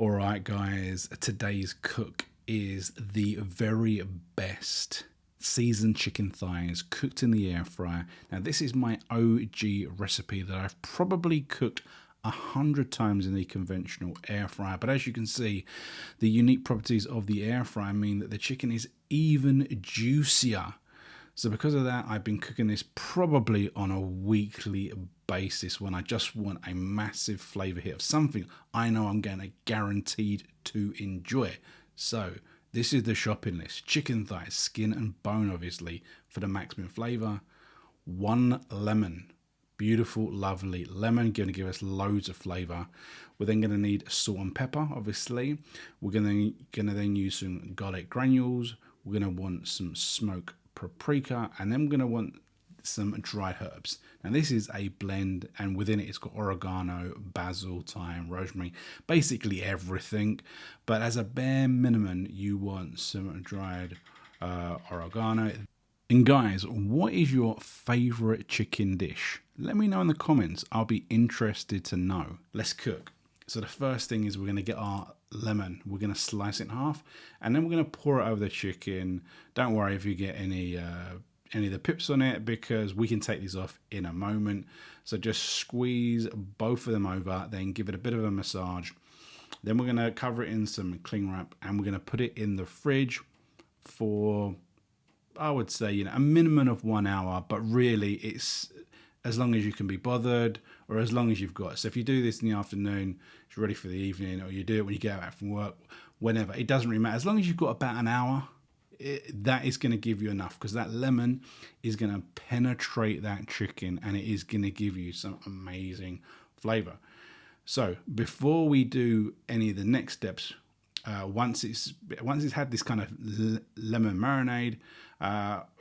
All right, guys, today's cook is the very best seasoned chicken thighs cooked in the air fryer. Now, this is my OG recipe that I've probably cooked 100 times in the conventional air fryer. But as you can see, the unique properties of the air fryer mean that the chicken is even juicier. So because of that, I've been cooking this probably on a weekly basis when I just want a massive flavour hit of something I know I'm going to guaranteed to enjoy. So this is the shopping list. Chicken thighs, skin and bone obviously for the maximum flavour. 1 lemon. Beautiful, lovely lemon, going to give us loads of flavour. We're then going to need salt and pepper, obviously. We're going to then use some garlic granules. We're going to want some smoked paprika, and then we're going to want some dried herbs. Now this is a blend, and within it it's got oregano, basil, thyme, rosemary, basically everything. But as a bare minimum, you want some dried oregano. And guys, what is your favorite chicken dish? Let me know in the comments. I'll be interested to know. Let's cook. So the first thing is we're going to get our lemon. We're going to slice it in half, and then we're going to pour it over the chicken. Don't worry if you get any of the pips on it, because we can take these off in a moment. So just squeeze both of them over, then give it a bit of a massage. Then we're going to cover it in some cling wrap, and we're going to put it in the fridge for, I would say, a minimum of 1 hour, but really it's as long as you can be bothered, or as long as you've got. So if you do this in the afternoon, it's ready for the evening, or you do it when you get back from work, whenever, it doesn't really matter. As long as you've got about an hour, that is going to give you enough, because that lemon is going to penetrate that chicken and it is going to give you some amazing flavor. So before we do any of the next steps, once it's had this kind of lemon marinade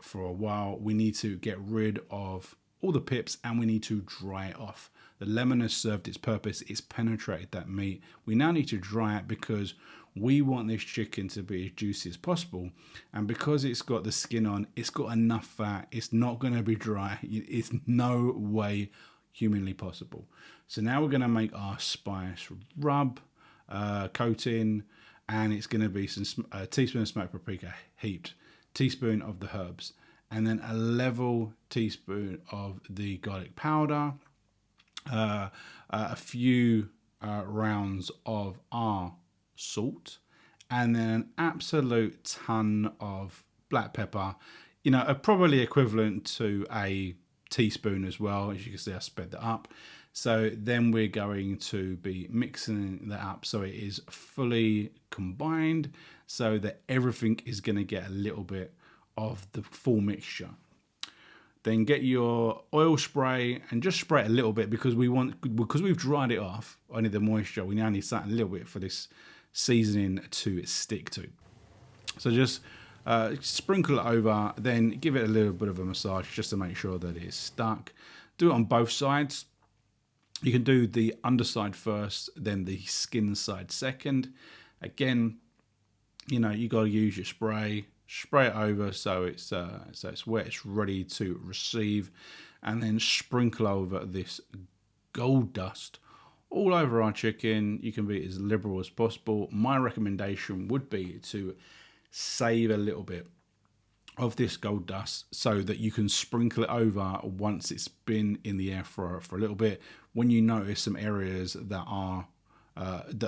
for a while, we need to get rid of all the pips and we need to dry it off. The lemon has served its purpose. It's penetrated that meat. We now need to dry it because we want this chicken to be as juicy as possible. And because it's got the skin on, it's got enough fat. It's not going to be dry. It's no way humanly possible. So now we're going to make our spice rub coating, and it's going to be a teaspoon of smoked paprika heaped, teaspoon of the herbs, and then a level teaspoon of the garlic powder, a few rounds of our salt, and then an absolute ton of black pepper, probably equivalent to a teaspoon as well. As you can see, I sped that up. So then we're going to be mixing that up so it is fully combined, so that everything is going to get a little bit of the full mixture. Then get your oil spray and just spray it a little bit, because we've dried it off, only the moisture. We now need something a little bit for this seasoning to stick to. So just sprinkle it over, then give it a little bit of a massage just to make sure that it's stuck. Do it on both sides. You can do the underside first, then the skin side second. Again, you got to use your spray it over so it's wet, it's ready to receive, and then sprinkle over this gold dust all over our chicken. You can be as liberal as possible. My recommendation would be to save a little bit of this gold dust so that you can sprinkle it over once it's been in the air for a little bit, when you notice some areas that are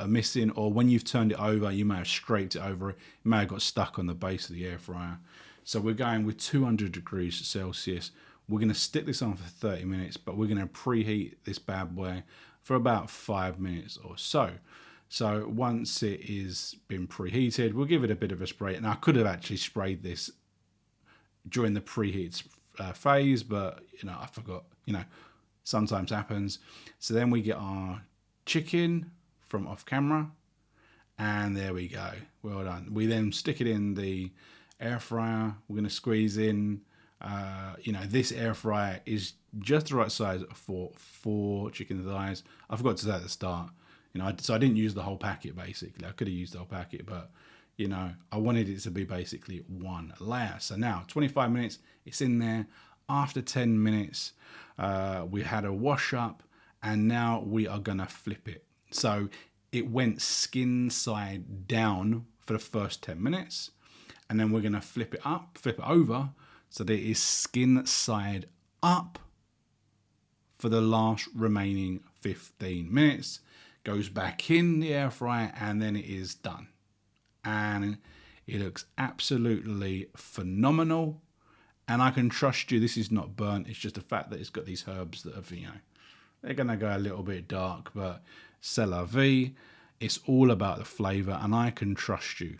missing, or when you've turned it over, you may have scraped it over, it may have got stuck on the base of the air fryer. So we're going with 200 degrees Celsius. We're going to stick this on for 30 minutes, but we're going to preheat this bad boy for about 5 minutes or so. So once it is been preheated, we'll give it a bit of a spray. And I could have actually sprayed this during the preheat phase, but I forgot. Sometimes happens. So then we get our chicken from off camera, and there we go. Well done. We then stick it in the air fryer. We're going to squeeze in. This air fryer is just the right size for 4 chicken thighs. I forgot to say at the start. So I didn't use the whole packet. Basically, I could have used the whole packet, but I wanted it to be basically one layer. So now 25 minutes, it's in there. After 10 minutes, we had a wash up, and now we are gonna flip it. So it went skin side down for the first 10 minutes. And then we're going to flip it over, so that it is skin side up for the last remaining 15 minutes. Goes back in the air fryer, and then it is done. And it looks absolutely phenomenal. And I can trust you, this is not burnt. It's just the fact that it's got these herbs that have, they're going to go a little bit dark, but c'est la vie. It's all about the flavour, and I can trust you.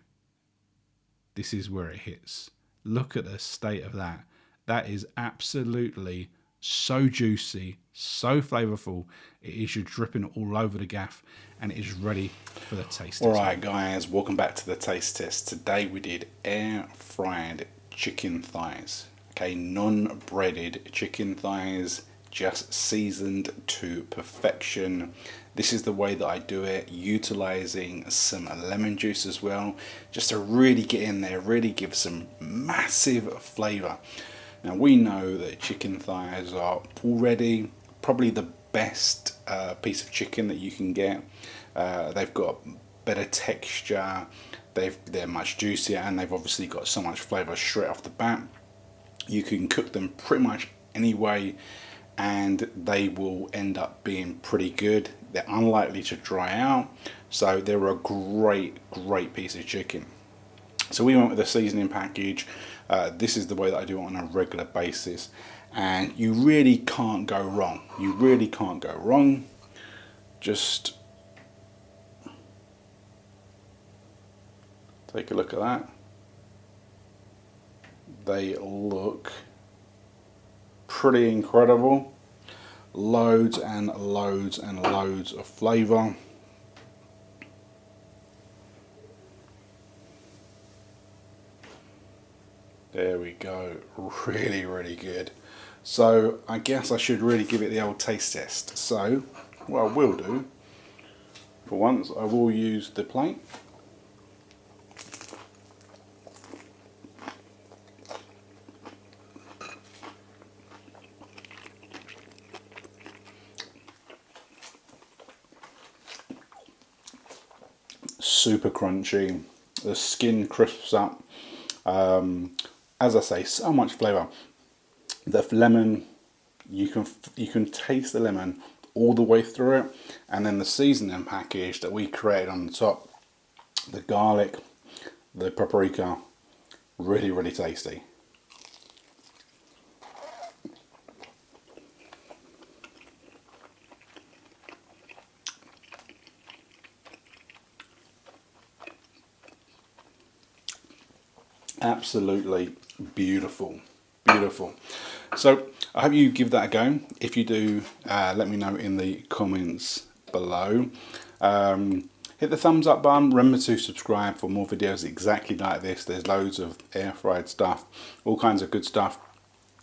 This is where it hits. Look at the state of that. That is absolutely so juicy, so flavourful. It is just dripping all over the gaff, and it is ready for the taste test. Alright guys, welcome back to the taste test. Today we did air fried chicken thighs. Okay, non-breaded chicken thighs, just seasoned to perfection. This is the way that I do it, utilizing some lemon juice as well, just to really get in there, really give some massive flavor. Now we know that chicken thighs are already probably the best piece of chicken that you can get. They've got better texture, they're much juicier, and they've obviously got so much flavor straight off the bat. You can cook them pretty much any way, and they will end up being pretty good. They're unlikely to dry out, so they're a great piece of chicken. So we went with the seasoning package. This is the way that I do it on a regular basis, and you really can't go wrong. You really can't go wrong. Just take a look at that. They look pretty incredible. Loads and loads and loads of flavour. There we go. Really good. So I guess I should really give it the old taste test. So what I will do, for once, I will use the plate. Super crunchy, the skin crisps up. As I say, so much flavour. The lemon, you can taste the lemon all the way through it, and then the seasoning package that we created on the top, the garlic, the paprika, really tasty. Absolutely beautiful. So I hope you give that a go. If you do, let me know in the comments below. Hit the thumbs up button. Remember to subscribe for more videos exactly like this. There's loads of air fried stuff, all kinds of good stuff.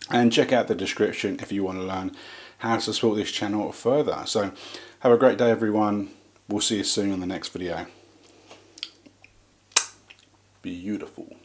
And check out the description if you want to learn how to support this channel further. So have a great day everyone. We'll see you soon on the next video. Beautiful.